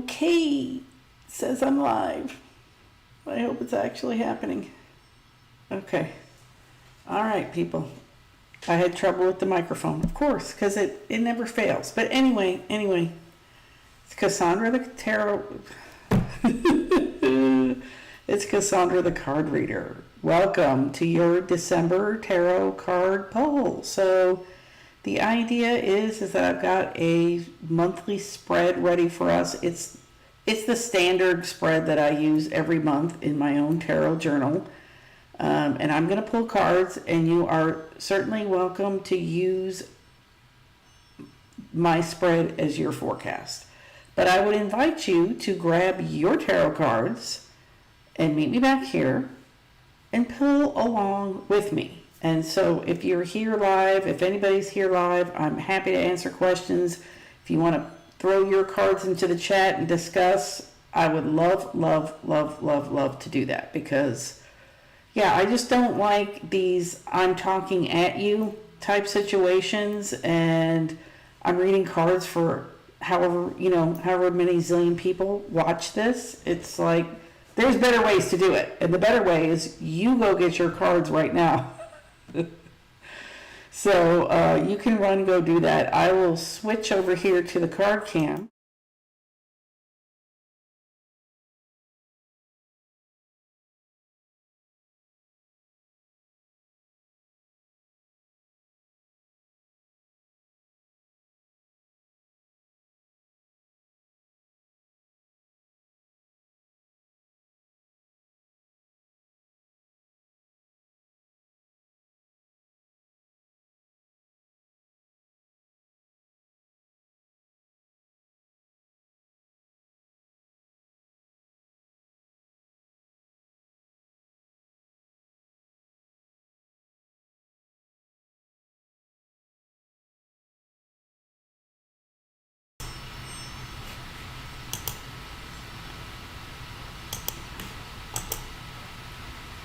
Okay, it says I'm live. I hope it's actually happening. Okay. All right, people. I had trouble with the microphone, of course, because it never fails. But anyway, it's Cassandra the Tarot. It's Cassandra the Card Reader. Welcome to your December Tarot card poll. So the idea is that I've got a monthly spread ready for us. It's the standard spread that I use every month in my own tarot journal. And I'm going to pull cards, and you are certainly welcome to use my spread as your forecast. But I would invite you to grab your tarot cards and meet me back here and pull along with me. And so if you're here live, if anybody's here live, I'm happy to answer questions. If you want to throw your cards into the chat and discuss, I would love to do that, because yeah, I just don't like these I'm talking at you type situations and I'm reading cards for however many zillion people watch this. It's like, there's better ways to do it. And the better way is you go get your cards right now. So you can go do that. I will switch over here to the card cam.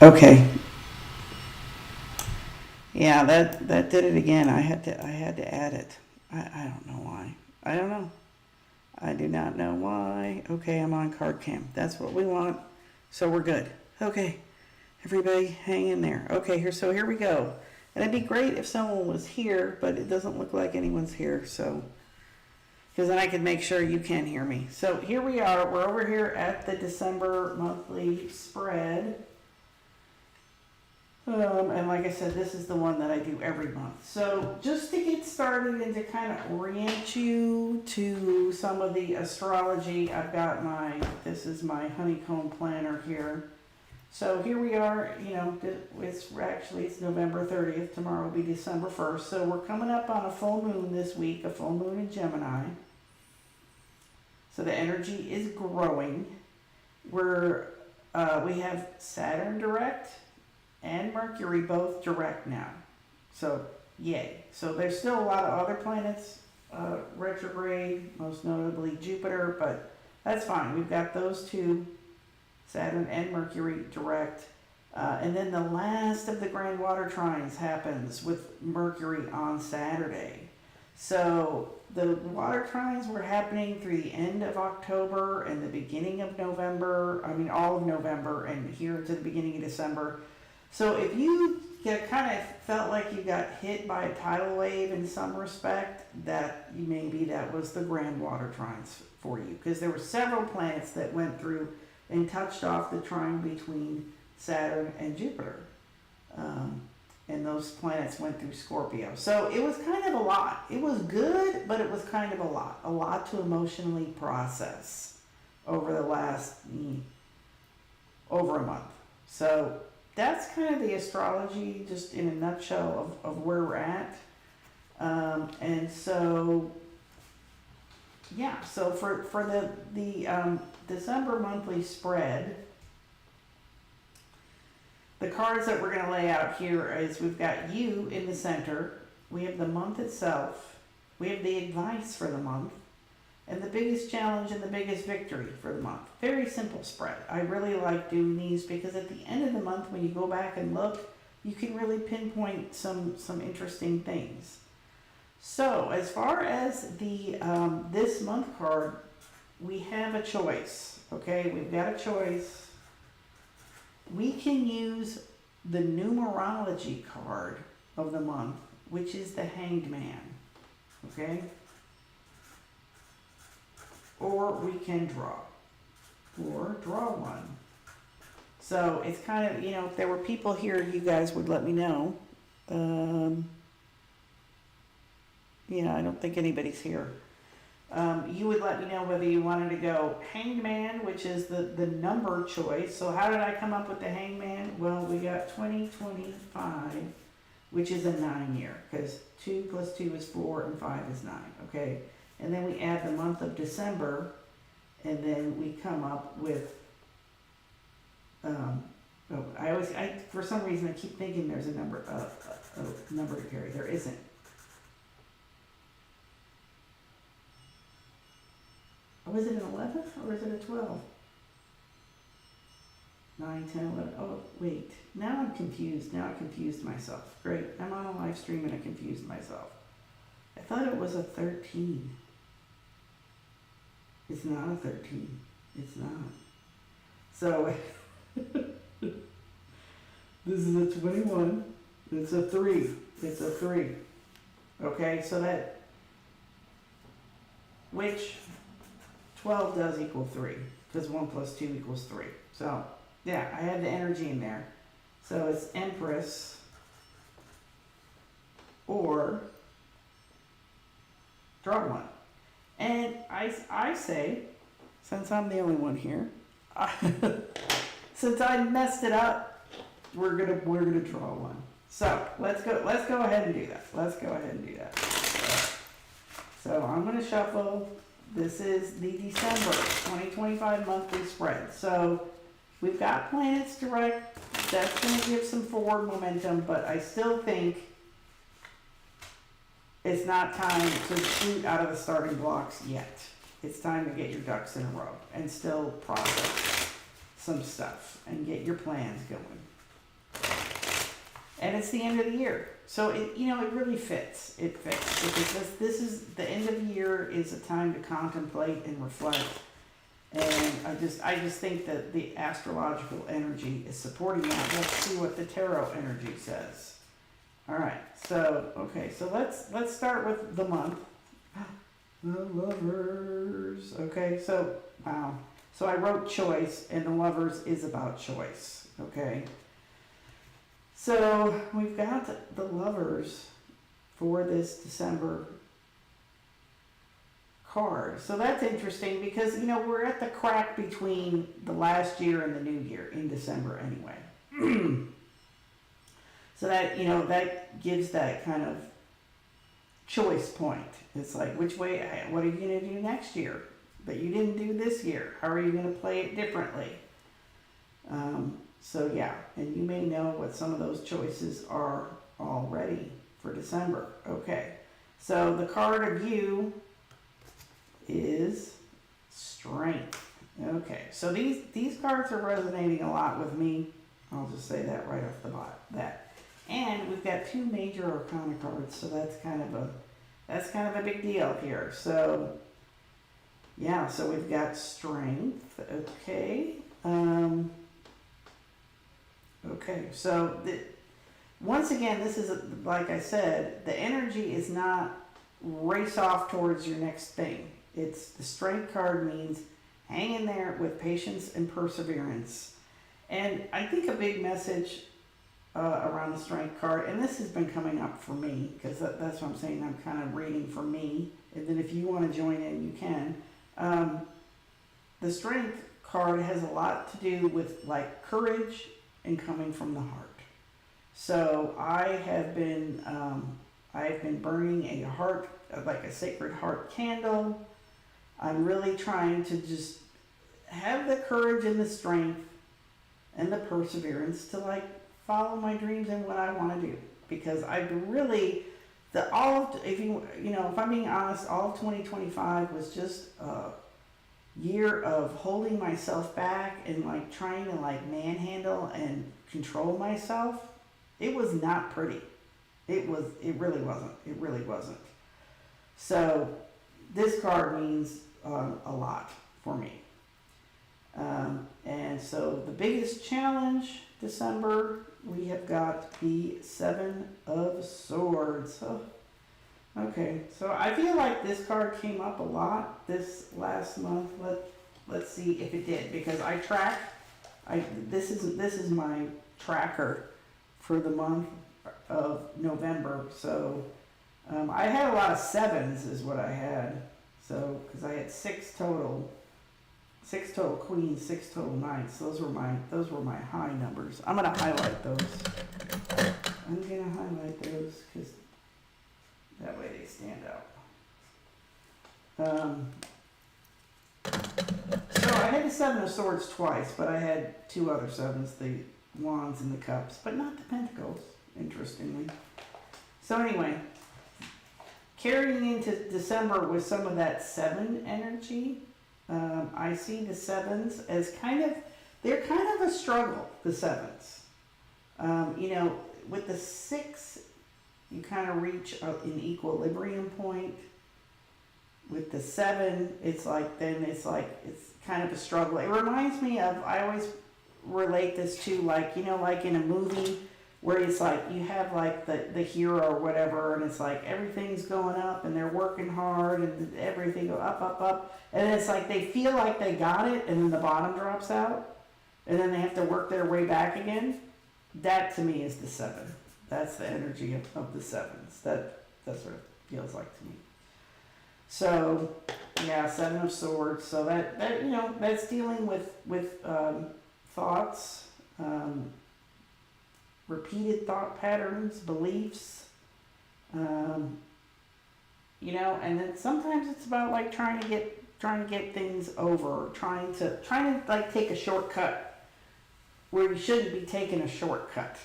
Okay. Yeah, that did it again. I had to add it. I don't know why. I don't know. I do not know why. Okay, I'm on card cam. That's what we want. So we're good. Okay. Everybody hang in there. Okay, here we go. And it'd be great if someone was here, but it doesn't look like anyone's here, so because then I can make sure you can hear me. So here we are. We're over here at the December monthly spread. And like I said, this is the one that I do every month. So just to get started and to kind of orient you to some of the astrology, I've got this is my honeycomb planner here. So here we are, it's November 30th. Tomorrow will be December 1st. So we're coming up on a full moon this week, a full moon in Gemini. So the energy is growing. We have Saturn direct and Mercury both direct now. So yay. So there's still a lot of other planets retrograde, most notably Jupiter, but that's fine. We've got those two, Saturn and Mercury direct. And then the last of the grand water trines happens with Mercury on Saturday. So the water trines were happening through the end of October and the beginning of November. All of November and here to the beginning of December. So if you kind of felt like you got hit by a tidal wave in some respect, that was the grand water trines for you, because there were several planets that went through and touched off the trine between Saturn and Jupiter. And those planets went through Scorpio. So it was kind of a lot. It was good, but it was kind of a lot. A lot to emotionally process over the last over a month. So that's kind of the astrology, just in a nutshell, of where we're at. And so, yeah, so for the December monthly spread, the cards that we're going to lay out here is we've got you in the center, we have the month itself, we have the advice for the month, and the biggest challenge and the biggest victory for the month. Very simple spread. I really like doing these because at the end of the month, when you go back and look, you can really pinpoint some interesting things. So as far as the this month card we have a choice, okay? We've got a choice. We can use the numerology card of the month, which is the Hanged Man, okay? Or we can draw, or draw one. So it's kind of, you know, if there were people here, you guys would let me know. Yeah, I don't think anybody's here. You would let me know whether you wanted to go Hanged Man, which is the number choice. So how did I come up with the Hanged Man? Well, we got 2025, which is a 9 year, because 2 plus 2 is 4 and 5 is 9, okay? And then we add the month of December, and then we come up with, for some reason I keep thinking there's a number to carry. There isn't. Oh, is it an 11 or is it a 12? 9, 10, 11. Oh, wait. Now I'm confused. Now I confused myself. Great. I'm on a live stream and I confused myself. I thought it was a 13. It's not a 13. It's not. So, this is a 21. It's a 3. It's a 3. Okay, so that, which 12 does equal 3, because 1 plus 2 equals 3. So, yeah, I had the energy in there. So it's Empress or draw one. And I say, since I'm the only one here, since I messed it up, we're gonna draw one. So let's go ahead and do that. Let's go ahead and do that. So I'm gonna shuffle. This is the December 2025 monthly spread. So we've got planets direct. That's going to give some forward momentum, but I still think it's not time to shoot out of the starting blocks yet. It's time to get your ducks in a row and still process some stuff and get your plans going. And it's the end of the year. So it really fits. It fits because this is the end of the year is a time to contemplate and reflect. And I just think that the astrological energy is supporting that. Let's see what the tarot energy says. All right. So okay. So let's start with the month. The Lovers. Okay. So wow. So I wrote choice, and the Lovers is about choice. Okay. So we've got the Lovers for this December card. So that's interesting because, we're at the crack between the last year and the new year in December anyway. So that, that gives that kind of choice point. It's like, which way, what are you going to do next year that you didn't do this year? How are you going to play it differently? So yeah, and you may know what some of those choices are already for December. Okay, so the card of you is Strength. Okay, so these cards are resonating a lot with me. I'll just say that right off the bat. And we've got 2 major arcana cards, so that's kind of a big deal here. So yeah, so we've got Strength. Okay. Okay, so once again, this is, like I said, the energy is not race off towards your next thing. It's the Strength card means hang in there with patience and perseverance. And I think a big message around the Strength card, and this has been coming up for me, because that's what I'm saying, I'm kind of reading for me, and then if you want to join in, you can. The Strength card has a lot to do with like courage and coming from the heart. So I've been burning a heart, like a sacred heart candle. I'm really trying to just have the courage and the strength and the perseverance to like follow my dreams and what I want to do. Because I've really, if I'm being honest, all of 2025 was just a year of holding myself back and like trying to like manhandle and control myself. It was not pretty. It really wasn't. So this card means a lot for me. And so the biggest challenge December, we have got the Seven of Swords. Oh, okay, so I feel like this card came up a lot this last month. Let's see if it did, because I track. This is my tracker for the month of November. So I had a lot of sevens, is what I had. So because I had six total queens, six total knights. Those were my high numbers. I'm gonna highlight those. Because that way they stand out. So I had the Seven of Swords twice, but I had two other sevens, the Wands and the Cups, but not the Pentacles, interestingly. So anyway, carrying into December with some of that seven energy, I see the sevens as they're kind of a struggle, the sevens. With the six, you kind of reach an equilibrium point. With the seven, it's kind of a struggle. It reminds me of, I always relate this to like in a movie where it's like you have like the hero or whatever, and it's like everything's going up and they're working hard and everything go up, and it's like they feel like they got it, and then the bottom drops out, and then they have to work their way back again. That to me is the seven. That's the energy of the sevens. That's what it feels like to me. So yeah, Seven of Swords. So that's dealing with thoughts, repeated thought patterns, beliefs, and then sometimes it's about like trying to get things over, trying to like take a shortcut where you shouldn't be taking a shortcut.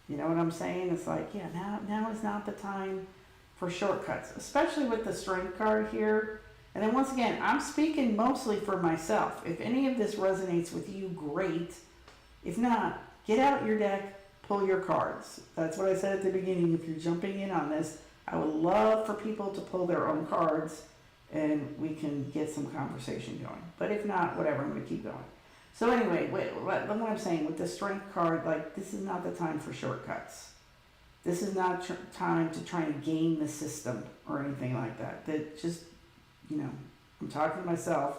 You know what I'm saying? It's like, yeah, now is not the time for shortcuts, especially with the Strength card here. And then once again, I'm speaking mostly for myself. If any of this resonates with you, great. If not, get out your deck, pull your cards. That's what I said at the beginning. If you're jumping in on this, I would love for people to pull their own cards and we can get some conversation going. But if not, whatever, I'm going to keep going. So anyway, what I'm saying with the Strength card, like, this is not the time for shortcuts. This is not time to try and game the system or anything like that. That just, I'm talking to myself.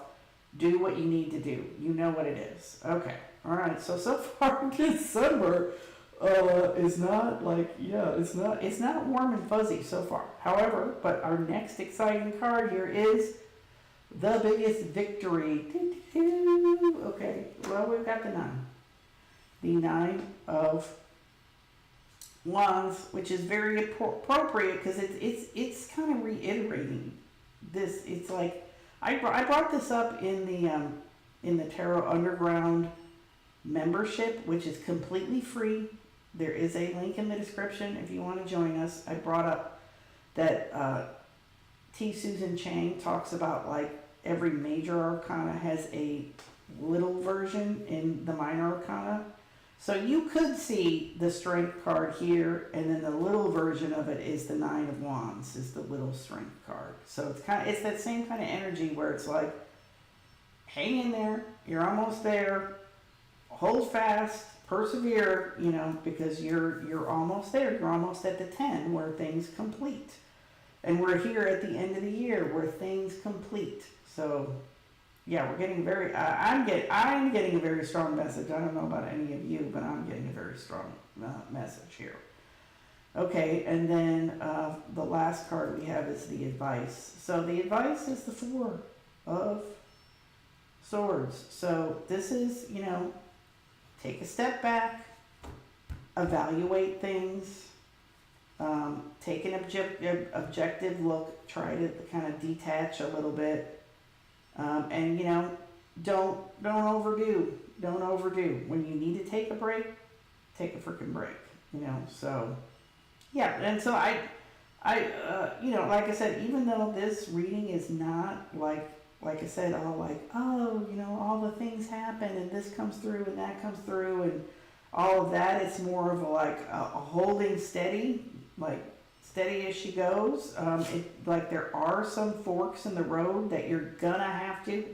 Do what you need to do. You know what it is. Okay. All right. So far December is not like, it's not warm and fuzzy so far. However, but our next exciting card here is the biggest victory. Okay. Well, we've got the 9. The 9 of Wands, which is very appropriate because it's kind of reiterating this. It's like I brought this up in the Tarot Underground membership, which is completely free. There is a link in the description if you want to join us. I brought up that T. Susan Chang talks about like every major arcana has a little version in the minor arcana. So you could see the Strength card here, and then the little version of it is the 9 of Wands, is the little Strength card. So it's that same kind of energy where it's like, hang in there, you're almost there, hold fast, persevere, because you're almost there. You're almost at the 10 where things complete. And we're here at the end of the year where things complete. So yeah, we're getting I'm getting a very strong message. I don't know about any of you, but I'm getting a very strong message here. Okay, and then the last card we have is the Advice. So the Advice is the 4 of Swords. So this is, take a step back, evaluate things, take an objective look, try to kind of detach a little bit. And don't overdo. Don't overdo. When you need to take a break, take a freaking break. So yeah. And so I like I said, even though this reading is not like I said, all the things happen and this comes through and that comes through and all of that, it's more of a holding steady. Like, steady as she goes. Like there are some forks in the road that you're gonna have to,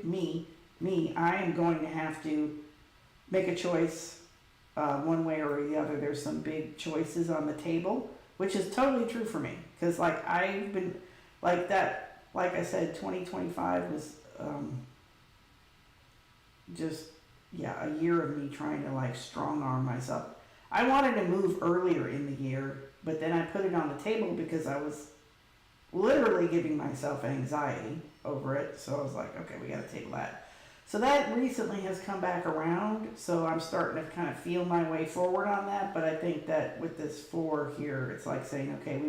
I am going to have to make a choice one way or the other. There's some big choices on the table, which is totally true for me. Because like I've been, like that, like I said, 2025 was just, yeah, a year of me trying to like strong arm myself. I wanted to move earlier in the year, but then I put it on the table because I was literally giving myself anxiety over it. So I was like, okay, we got to table that. So that recently has come back around. So I'm starting to kind of feel my way forward on that. But I think that with this 4 here, it's like saying, okay,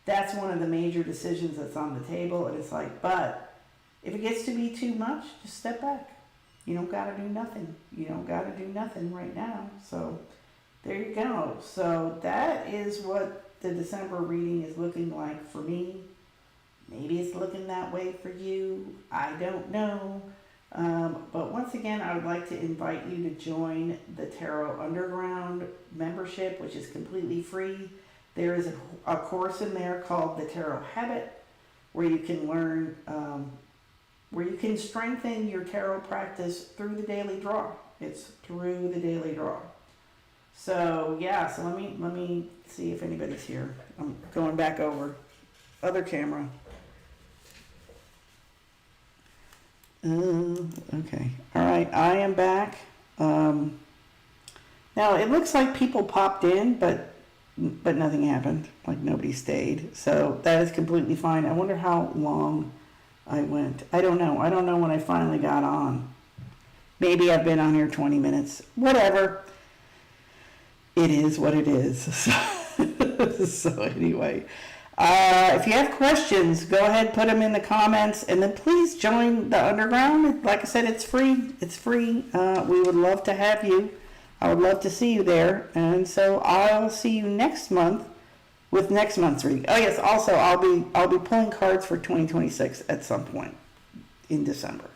that's one of the major decisions that's on the table. And it's like, but if it gets to be too much, just step back. You don't got to do nothing. You don't got to do nothing right now. So there you go. So that is what the December reading is looking like for me. Maybe it's looking that way for you. I don't know. But once again, I would like to invite you to join the Tarot Underground membership, which is completely free. There is a course in there called the Tarot Habit, where you can learn, where you can strengthen your tarot practice through the daily draw. It's through the daily draw. So yeah, so let me see if anybody's here. I'm going back over other camera. Okay. All right. I am back. Now it looks like people popped in, but nothing happened. Like nobody stayed. So that is completely fine. I wonder how long I went. I don't know. I don't know when I finally got on. Maybe I've been on here 20 minutes. Whatever. It is what it is. So anyway. If you have questions, go ahead, put them in the comments, and then please join the Underground. Like I said, it's free. It's free. We would love to have you. I would love to see you there. And so I'll see you next month with next month's reading. Oh yes, also I'll be pulling cards for 2026 at some point in December.